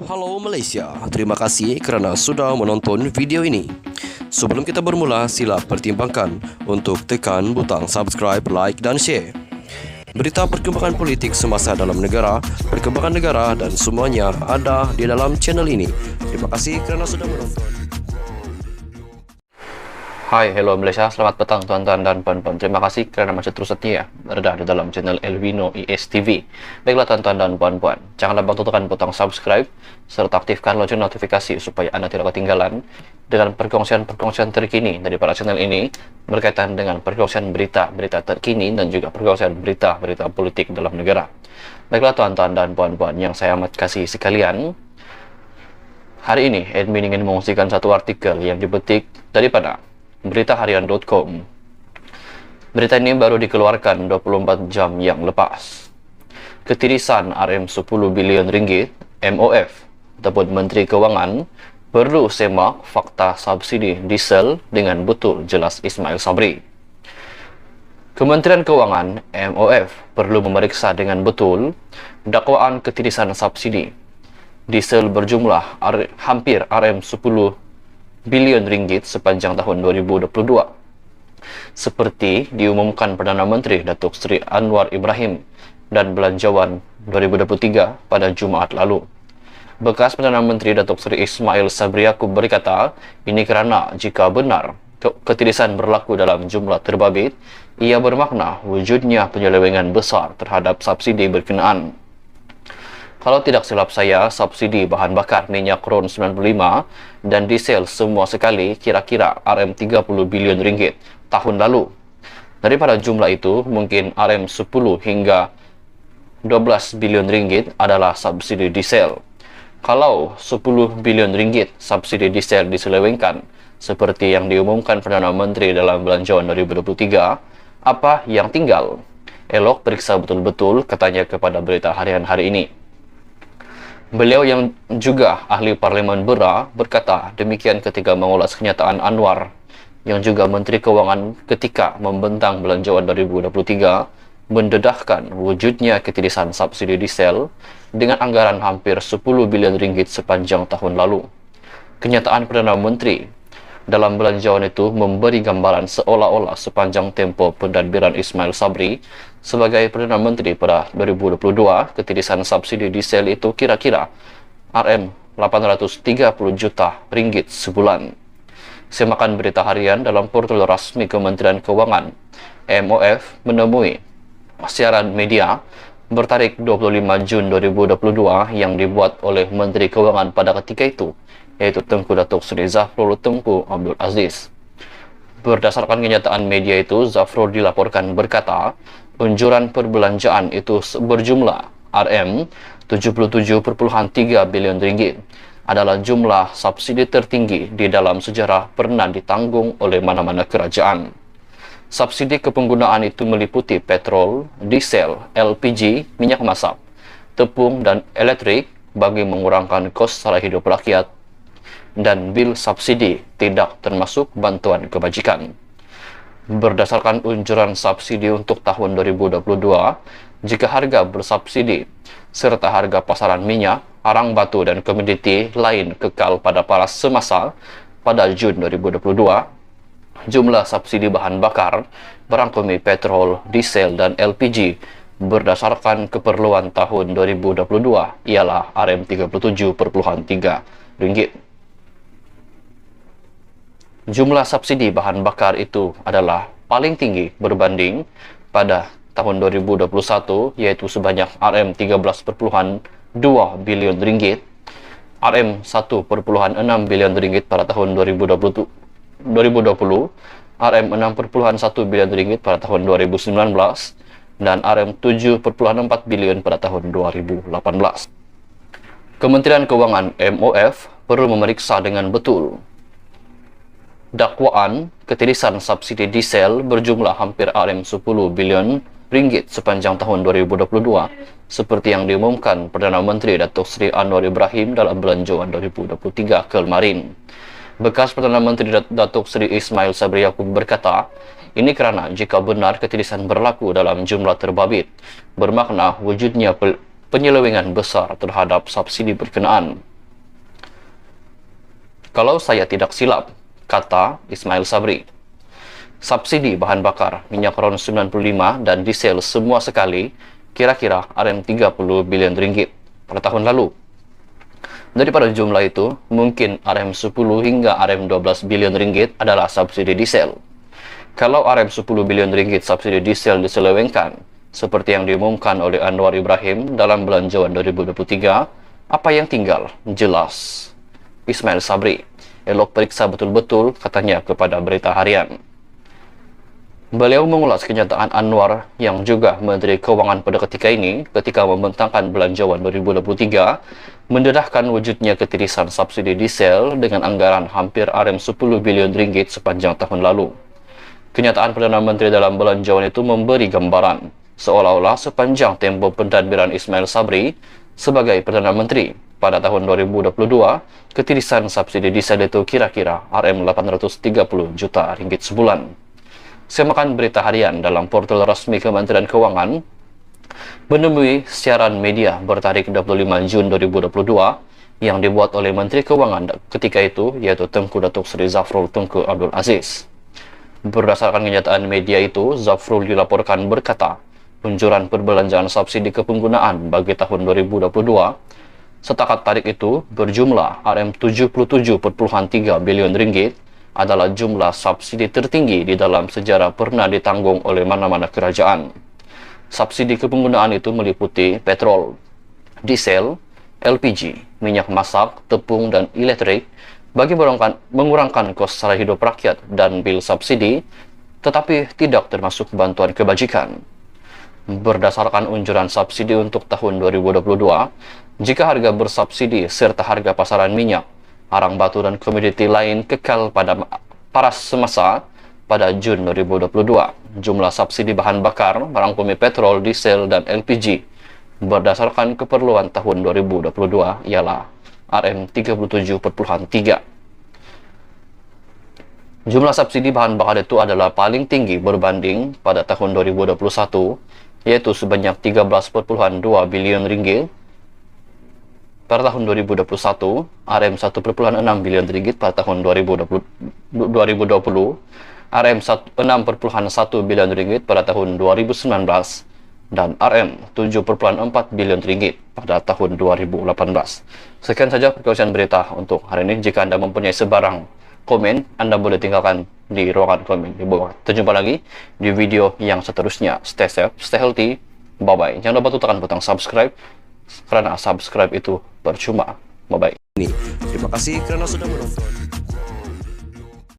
Halo Malaysia, terima kasih kerana sudah menonton video ini. Sebelum kita bermula, sila pertimbangkan untuk tekan butang subscribe, like dan share. Berita perkembangan politik semasa dalam negara, perkembangan negara dan semuanya ada di dalam channel ini. Terima kasih kerana sudah menonton. Hai, hello Malaysia, selamat petang tuan-tuan dan puan-puan. Terima kasih kerana masih terus setia berada di dalam channel Elvino ES TV. Baiklah tuan-tuan dan puan-puan, jangan lupa tekan butang subscribe serta aktifkan lonceng notifikasi supaya Anda tidak ketinggalan dengan perkongsian-perkongsian terkini dari para channel ini berkaitan dengan perkongsian berita-berita terkini dan juga perkongsian berita-berita politik dalam negara. Baiklah tuan-tuan dan puan-puan yang saya amat kasih sekalian, hari ini admin ingin mengungsikan satu artikel yang dipetik daripada beritaharian.com. Berita ini baru dikeluarkan 24 jam yang lepas. Ketirisan RM10 bilion ringgit, MOF ataupun Menteri Kewangan perlu semak fakta subsidi diesel dengan betul, jelas Ismail Sabri. Kementerian Kewangan MOF perlu memeriksa dengan betul dakwaan ketirisan subsidi diesel berjumlah hampir RM10 bilion ringgit sepanjang tahun 2022 seperti diumumkan Perdana Menteri Datuk Seri Anwar Ibrahim dan Belanjawan 2023 pada Jumaat lalu. Bekas Perdana Menteri Datuk Seri Ismail Sabri Yaakob berkata, ini kerana jika benar ketirisan berlaku dalam jumlah terbabit, ia bermakna wujudnya penyelewengan besar terhadap subsidi berkenaan. Kalau tidak silap saya, subsidi bahan bakar minyak RON 95 dan diesel semua sekali kira-kira RM30 bilion ringgit tahun lalu. Daripada jumlah itu, mungkin RM10 hingga 12 bilion ringgit adalah subsidi diesel. Kalau 10 bilion ringgit subsidi diesel diselewengkan seperti yang diumumkan Perdana Menteri dalam Belanjawan 2023, apa yang tinggal? Elok periksa betul-betul, katanya kepada Berita Harian hari ini. Beliau yang juga ahli Parlimen Beras berkata demikian ketika mengulas kenyataan Anwar yang juga Menteri Kewangan ketika membentang Belanjawan 2023 mendedahkan wujudnya ketirisan subsidi diesel dengan anggaran hampir 10 bilion ringgit sepanjang tahun lalu. Kenyataan Perdana Menteri dalam Belanjawan itu memberi gambaran seolah-olah sepanjang tempoh pentadbiran Ismail Sabri sebagai Perdana Menteri pada 2022, ketirisan subsidi diesel itu kira-kira RM830 juta ringgit sebulan. Semakan Berita Harian dalam portal rasmi Kementerian Kewangan, MOF menemui siaran media bertarik 25 Jun 2022 yang dibuat oleh Menteri Kewangan pada ketika itu, yaitu Tengku Datuk Seri Zafrul Tengku Abdul Aziz. Berdasarkan kenyataan media itu, Zafrul dilaporkan berkata, unjuran perbelanjaan itu berjumlah RM77,3 bilion ringgit adalah jumlah subsidi tertinggi di dalam sejarah pernah ditanggung oleh mana-mana kerajaan. Subsidi kepenggunaan itu meliputi petrol, diesel, LPG, minyak masak, tepung dan elektrik bagi mengurangkan kos sara hidup rakyat, dan bil subsidi tidak termasuk bantuan kebajikan. Berdasarkan unjuran subsidi untuk tahun 2022, jika harga bersubsidi serta harga pasaran minyak, arang batu dan komoditi lain kekal pada paras semasa pada Jun 2022, jumlah subsidi bahan bakar berangkumi petrol, diesel dan LPG berdasarkan keperluan tahun 2022 ialah RM37,3 ringgit. Jumlah subsidi bahan bakar itu adalah paling tinggi berbanding pada tahun 2021, yaitu sebanyak RM13,2 bilion ringgit, RM1,6 bilion ringgit pada tahun 2020, RM6,1 bilion ringgit pada tahun 2019, dan RM7,4 bilion pada tahun 2018. Kementerian Kewangan MOF perlu memeriksa dengan betul dakwaan ketirisan subsidi diesel berjumlah hampir RM10 bilion ringgit sepanjang tahun 2022 seperti yang diumumkan Perdana Menteri Datuk Seri Anwar Ibrahim dalam Belanjawan 2023 kemarin. Bekas Perdana Menteri Datuk Seri Ismail Sabri Yaakob berkata, ini kerana jika benar ketirisan berlaku dalam jumlah terbabit, bermakna wujudnya penyelewengan besar terhadap subsidi berkenaan. Kalau saya tidak silap, kata Ismail Sabri, subsidi bahan bakar minyak RON 95 dan diesel semua sekali kira-kira Rp30 bilion pada tahun lalu. Daripada jumlah itu, mungkin Rp10 hingga Rp12 bilion adalah subsidi diesel. Kalau Rp10 bilion subsidi diesel diselewengkan, seperti yang diumumkan oleh Anwar Ibrahim dalam belanjawan 2023, apa yang tinggal? Jelas. Ismail Sabri, elok periksa betul-betul, katanya kepada Berita Harian. Beliau mengulas kenyataan Anwar yang juga Menteri Keuangan pada ketika ini ketika membentangkan belanjawan 2023 mendedahkan wujudnya ketirisan subsidi diesel dengan anggaran hampir Rp10 bilion sepanjang tahun lalu. Kenyataan Perdana Menteri dalam belanjawan itu memberi gambaran seolah-olah sepanjang tempo pentadbiran Ismail Sabri sebagai Perdana Menteri pada tahun 2022, ketirisan subsidi diesel itu kira-kira Rp830 juta sebulan. Semakan Berita Harian dalam portal resmi Kementerian Keuangan menemui siaran media bertarikh 25 Jun 2022 yang dibuat oleh Menteri Keuangan ketika itu, yaitu Tengku Datuk Seri Zafrul Tunku Abdul Aziz. Berdasarkan kenyataan media itu, Zafrul dilaporkan berkata, unjuran perbelanjaan subsidi kepenggunaan bagi tahun 2022 setakat tarik itu berjumlah Rp77.3 bilion adalah jumlah subsidi tertinggi di dalam sejarah pernah ditanggung oleh mana-mana kerajaan. Subsidi kepenggunaan itu meliputi petrol, diesel, LPG, minyak masak, tepung, dan elektrik bagi mengurangkan kos sara hidup rakyat dan bil subsidi, tetapi tidak termasuk bantuan kebajikan. Berdasarkan unjuran subsidi untuk tahun 2022, jika harga bersubsidi serta harga pasaran minyak, arang batu dan komoditi lain kekal pada paras semasa pada Jun 2022. Jumlah subsidi bahan bakar merangkumi petrol, diesel, dan LPG berdasarkan keperluan tahun 2022 ialah Rp37.3. Jumlah subsidi bahan bakar itu adalah paling tinggi berbanding pada tahun 2021, yaitu sebanyak Rp13.2 bilion pada tahun 2021, Rp1.6 bilion pada tahun 2020, Rp6.1 bilion pada tahun 2019, dan Rp7.4 bilion pada tahun 2018. Sekian saja perkongsian berita untuk hari ini. Jika Anda mempunyai sebarang komen, Anda boleh tinggalkan di ruangan komen di bawah. Terjumpa lagi di video yang seterusnya. Stay safe, stay healthy, bye-bye. Jangan lupa tekan butang subscribe, karena subscribe itu percuma. Bye-bye. Terima kasih kerana sudah menonton.